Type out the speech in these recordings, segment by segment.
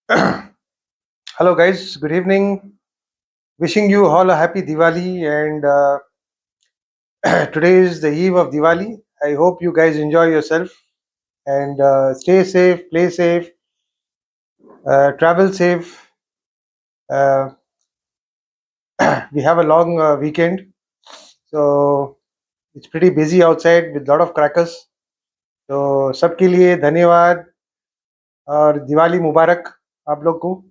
Hello, guys. Good evening. Wishing you all a happy Diwali. And today is the eve of Diwali. I hope you guys enjoy yourself and stay safe, play safe, travel safe. Uh, we have a long weekend, so it's pretty busy outside with a lot of crackers. तो सबके लिए धन्यवाद और दिवाली मुबारक आप लोग को।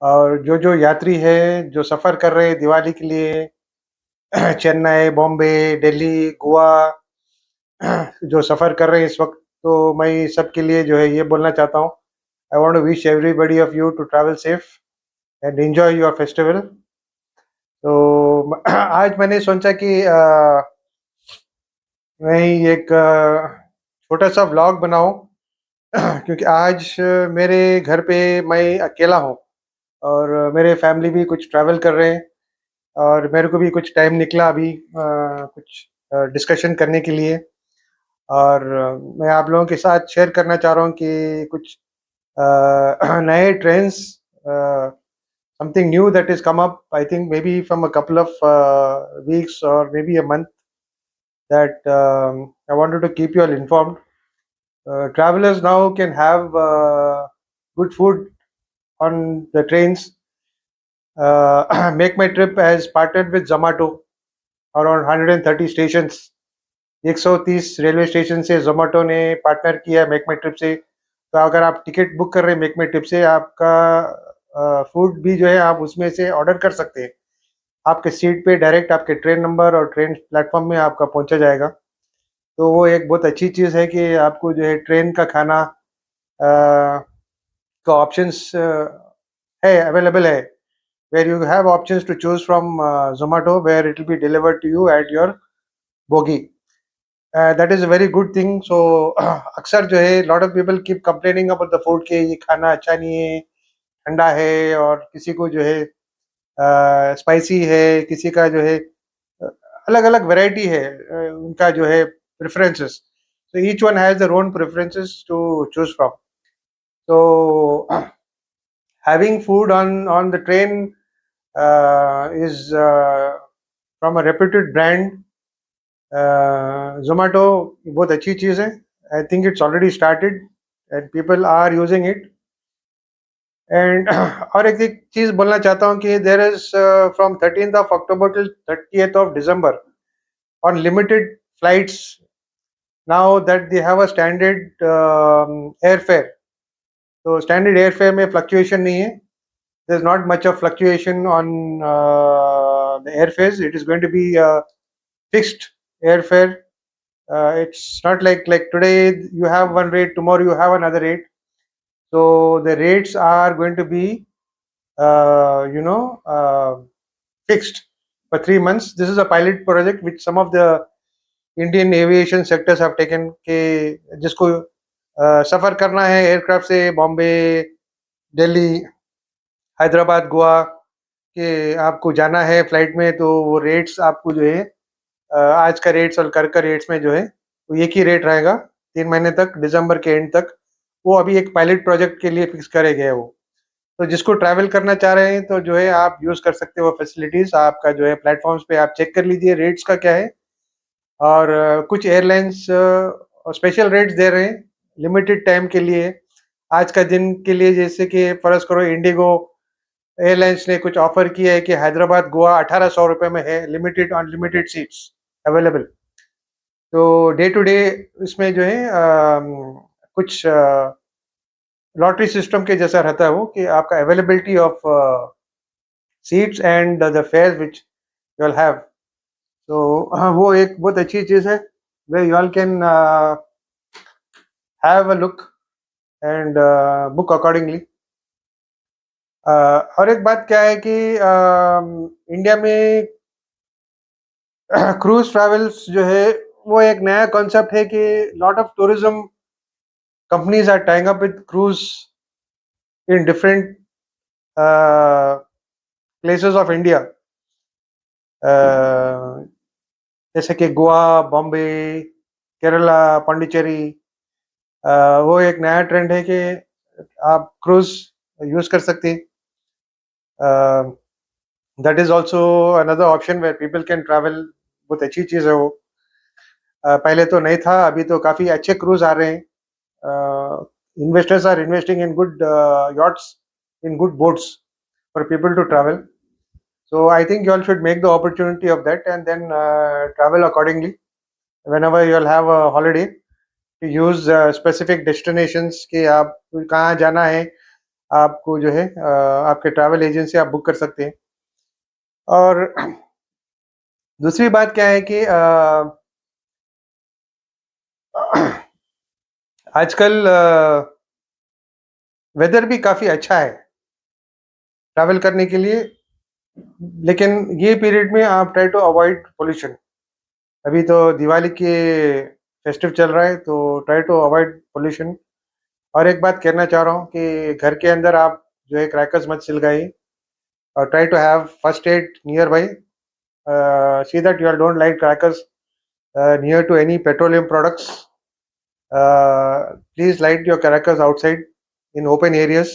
और जो यात्री है जो सफ़र कर रहे हैं दिवाली के लिए चेन्नई, बॉम्बे, दिल्ली, गोवा जो सफ़र कर रहे हैं इस वक्त, तो मैं सबके लिए जो है ये बोलना चाहता हूँ, I want to wish everybody of you to travel safe and enjoy your festival. तो आज मैंने सोचा कि मैं एक छोटा सा व्लॉग बनाऊं क्योंकि आज मेरे घर पे मैं अकेला हूँ और मेरे फैमिली भी कुछ ट्रैवल कर रहे हैं और मेरे को भी कुछ टाइम निकला अभी कुछ डिस्कशन करने के लिए। और मैं आप लोगों के साथ शेयर करना चाह रहा हूँ कि कुछ नए trends, something new that has come up, I think maybe from a couple of weeks or maybe a month, that I wanted to keep you all informed. Travelers now can have good food on the trains. Make My Trip has partnered with Zomato around 130 stations. 130 railway station से जोमेटो ने partner किया है make माई trip से। तो अगर आप ticket book कर रहे हैं मेक माई ट्रिप से, आपका फूड भी जो है आप उसमें से ऑर्डर कर सकते हैं। आपके सीट पे डायरेक्ट आपके ट्रेन नंबर और ट्रेन प्लेटफॉर्म में आपका पहुंचा जाएगा। तो वो एक बहुत अच्छी चीज़ है कि आपको जो है ट्रेन का खाना का ऑप्शंस है, अवेलेबल है, where you have options to choose from Zomato, where it will be delivered to you at your bogie. That is a very good thing. So अक्सर जो है lot of people keep complaining about the food कि ये खाना अच्छा नहीं है, ठंडा है, और किसी को जो है स्पाइसी है, किसी का जो है अलग अलग वैरायटी है, उनका जो है preferences. So each one has their own preferences to choose from. So having food on the train is from a reputed brand. Zomato बहुत अच्छी चीज़ है। I think it's already started and people are using it. And और एक चीज़ बोलना चाहता हूँ कि there is from 13th of October till 30th of December on limited flights now that they have a standard airfare. तो standard airfare में fluctuation नहीं है. There's not much of fluctuation on the airfares. It is going to be fixed airfare. It's not like today you have one rate, tomorrow you have another rate. So the rates are going to be fixed for 3 months. This is a pilot project which some of the Indian aviation sectors have taken कि जिसको सफ़र करना है aircraft से बॉम्बे, दिल्ली, हैदराबाद, गोवा कि आपको जाना है flight में, तो वो रेट्स आपको जो है आज का रेट्स और कल का रेट्स में जो है वो एक ही रेट रहेगा 3 महीने तक, दिसंबर के एंड तक। वो अभी एक पायलट प्रोजेक्ट के लिए फिक्स करे गए वो। तो जिसको ट्रैवल करना चाह रहे हैं तो जो है आप यूज़ कर सकते हो फैसिलिटीज़। आपका जो है प्लेटफॉर्म्स पे आप चेक कर लीजिए रेट्स का क्या है। और कुछ एयरलाइंस स्पेशल रेट्स दे रहे हैं लिमिटेड टाइम के लिए, आज का दिन के लिए। जैसे कि फ़र्ज़ करो इंडिगो एयरलाइंस ने कुछ ऑफर किया है कि हैदराबाद गोवा 1800 रुपये में है, लिमिटेड अनलिमिटेड सीट्स अवेलेबल। तो डे टू डे इसमें जो है कुछ लॉटरी सिस्टम के जैसा रहता है वो कि आपका availability of seats and the fair which you will have. तो हाँ, वो एक बहुत अच्छी चीज़ है way you all can have a look and book accordingly. और एक बात क्या है कि इंडिया में क्रूज ट्रैवल्स जो है वो एक नया कॉन्सेप्ट है कि lot of tourism companies are tying up with cruise in different places of India, जैसे कि गोवा, बॉम्बे, केरला, पांडिचेरी। वो एक नया ट्रेंड है कि आप क्रूज यूज़ कर सकते हैं. That is also another option where people can travel. बहुत अच्छी चीज़ है वो. पहले तो नहीं था, अभी तो काफ़ी अच्छे क्रूज़ आ रहे हैं. Investors are investing in good yachts, in good boats for people to travel. So I think you all should make the opportunity of that and then travel accordingly. Whenever you all have a holiday, to use specific destinations कि आप कहाँ जाना है, आपको जो है आपके travel agency आप बुक कर सकते हैं. और दूसरी बात क्या है कि आजकल वेदर भी काफ़ी अच्छा है ट्रैवल करने के लिए, लेकिन ये पीरियड में आप ट्राई टू अवॉइड पोल्यूशन. अभी तो दिवाली के फेस्टिव चल रहा है, तो ट्राई टू अवॉइड पोल्यूशन. और एक बात कहना चाह रहा हूँ कि घर के अंदर आप जो है क्रैकर्स मत सिलगाइए, और try to have first aid nearby. See that you are don't light crackers near to any petroleum products. Please light your crackers outside in open areas,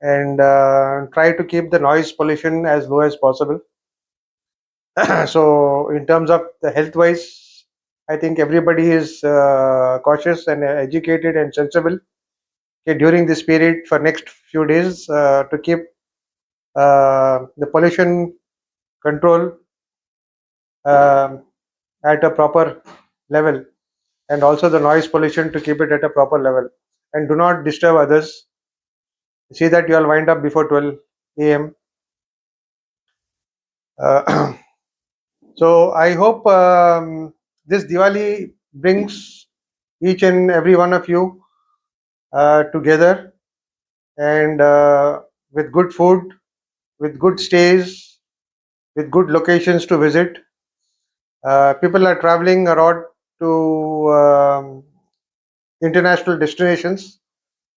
and try to keep the noise pollution as low as possible. So in terms of the health wise, I think everybody is cautious and educated and sensible, okay, during this period for next few days, to keep the pollution control at a proper level, and also the noise pollution to keep it at a proper level, and do not disturb others. See that you all wind up before 12 a.m. So I hope this Diwali brings each and every one of you together, and with good food, with good stays, with good locations to visit. People are traveling abroad to international destinations,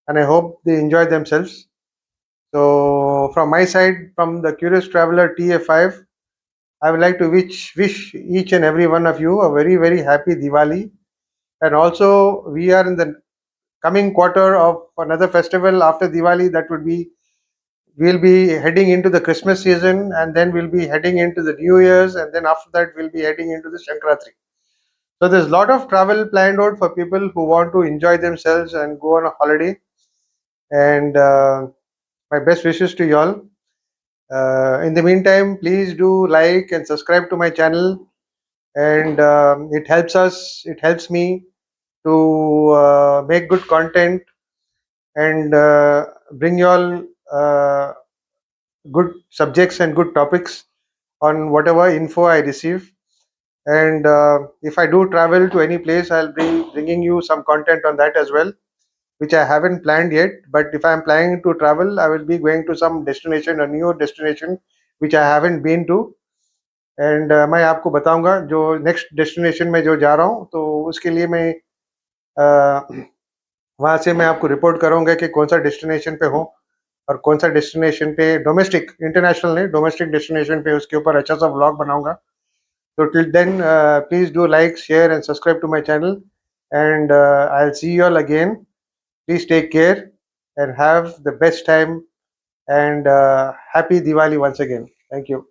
and I hope they enjoy themselves. So from my side, from the Curious Traveler TA5, I would like to wish each and every one of you a very, very happy Diwali. And also, we are in the coming quarter of another festival after Diwali. That would be, we'll be heading into the Christmas season, and then we'll be heading into the New Year's, and then after that, we'll be heading into the Shankratri. So there's a lot of travel planned out for people who want to enjoy themselves and go on a holiday. And my best wishes to you all. In the meantime, please do like and subscribe to my channel, and it helps me to make good content and bring you all good subjects and good topics on whatever info I receive. And if I do travel to any place, I'll be bringing you some content on that as well, which I haven't planned yet. But if I'm planning to travel, I will be going to some destination, a new destination which I haven't been to. And मैं आपको बताऊंगा जो next destination में जो जा रहा हूँ, तो उसके लिए मैं वहाँ से मैं आपको रिपोर्ट करूंगा कि कौन सा डेस्टिनेशन पे हूँ, और कौन सा डेस्टिनेशन पे, डोमेस्टिक, इंटरनेशनल नहीं, डोमेस्टिक डेस्टिनेशन पे उसके ऊपर अच्छा सा व्लॉग बनाऊंगा. तो till then please do like, share and subscribe to my channel, and I will see you all again. Please take care and have the best time, and happy Diwali once again. Thank you.